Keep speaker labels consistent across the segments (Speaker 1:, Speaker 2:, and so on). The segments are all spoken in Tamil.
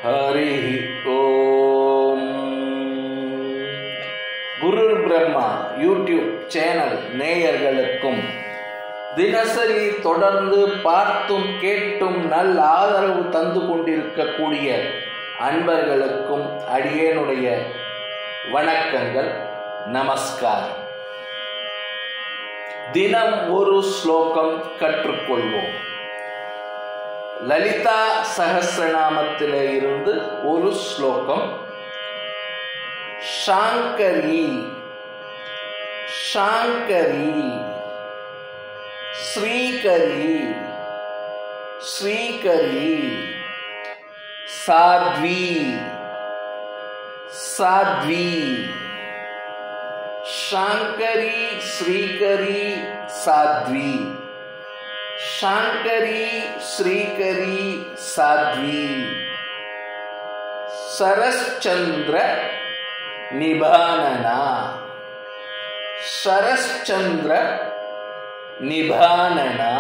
Speaker 1: हरि ओम। குரு பிரம்மா யூடியூப் சேனல் நேயர்களுக்கும் தினசரி தொடர்ந்து பார்த்தும் கேட்டும் நல்ல ஆதரவு தந்து கொண்டிருக்கக்கூடிய அன்பர்களுக்கும் அடியேனுடைய வணக்கங்கள், நமஸ்காரம். தினம் ஒரு ஸ்லோகம் கற்றுக்கொள்வோம். லலிதா சஹஸ்ரநாமத்திலே இருந்து ஒரு ஸ்லோகம். ஷாங்கரி ஷாங்கரி ஸ்ரீகரி ஸ்ரீகரி சாத்வி சாத்வி. ஷாங்கரி ஸ்ரீகரி சாத்வி. ஷாங்கரி ஸ்ரீகரி சாத்வி. சரஸ்சந்திர நிபானனா. சரஸ்சந்திர நிபானனா.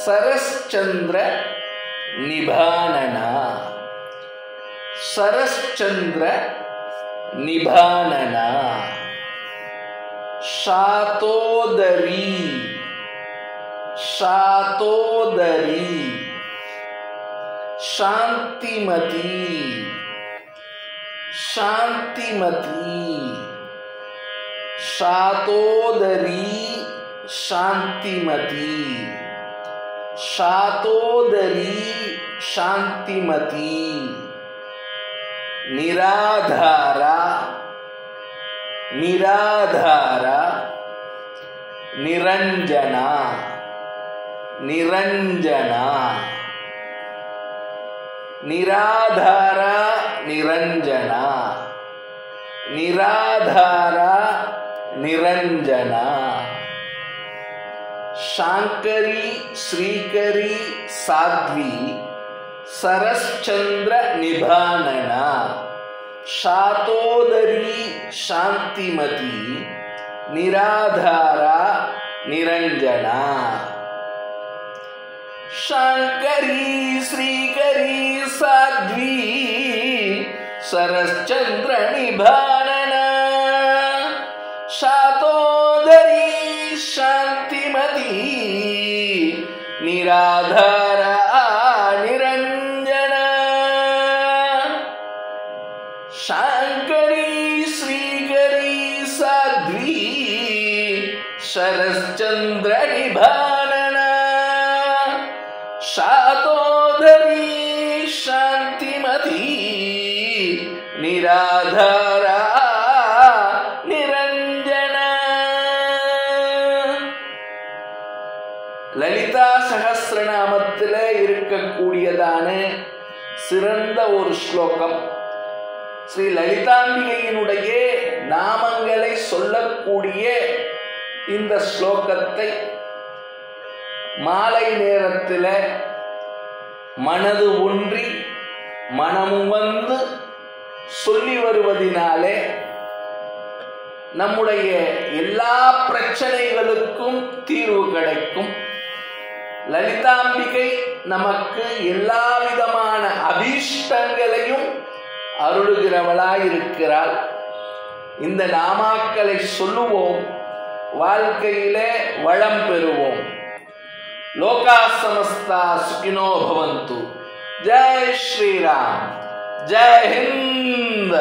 Speaker 1: சரஸ்சந்திர நிபானனா. சரஸ்சந்திர நிபானனா. ஷாதோதரி ஷாதோதரி. சாந்திமதி சாந்திமதி. ஷாதோதரி சாந்திமதி. ஷாதோதரி சாந்திமதி. நிராதாரா நிராதாரா. நிரஞ்சனா நிரஞ்சனா. நிராதாரா நிரஞ்சனா. நிராதாரா நிரஞ்சனா. ஷாங்கரி ஸ்ரீகரி சாத்வி. சரஸ்சந்திர நிபானனா. ஷாதோதரி சாந்திமதி. நிராதாரா நிரஞ்சனா. ஷாங்கரி ஸ்ரீகரி சாத்வி. சரஸ்சந்திர நிபானனா. ஷாதோதரி சாந்திமதி. நிராதாரா நிரஞ்சனா. ஷாங்கரி ஸ்ரீகரி சாத்வி. சரஸ்சந்திர நிபானனா. ஷாதோதரி சாந்திமதி. நிராதாரா நிரஞ்சனா. லலிதா சஹஸ்ரநாமத்தில் இருக்கக்கூடியதான சிறந்த ஒரு ஸ்லோகம். ஸ்ரீ லலிதாம்பிகையினுடைய நாமங்களை சொல்லக்கூடிய இந்த ஸ்லோகத்தை மாலை நேரத்தில் மனது ஒன்றி மனமும் வந்து சொல்லி வருவதினாலே நம்முடைய எல்லா பிரச்சனைகளுக்கும் தீர்வு கிடைக்கும். லலிதாம்பிகை நமக்கு எல்லா விதமான அபீஷ்டங்களையும் அருளுகிறவளாயிருக்கிறாள். இந்த நாமாக்களை சொல்லுவோம், வாழ்க்கையிலே வளம் பெறுவோம். லோகா சமஸ்தா சுகினோ பவந்து. ஜெய் ஸ்ரீராம். ஜெய் ஹிந்த்.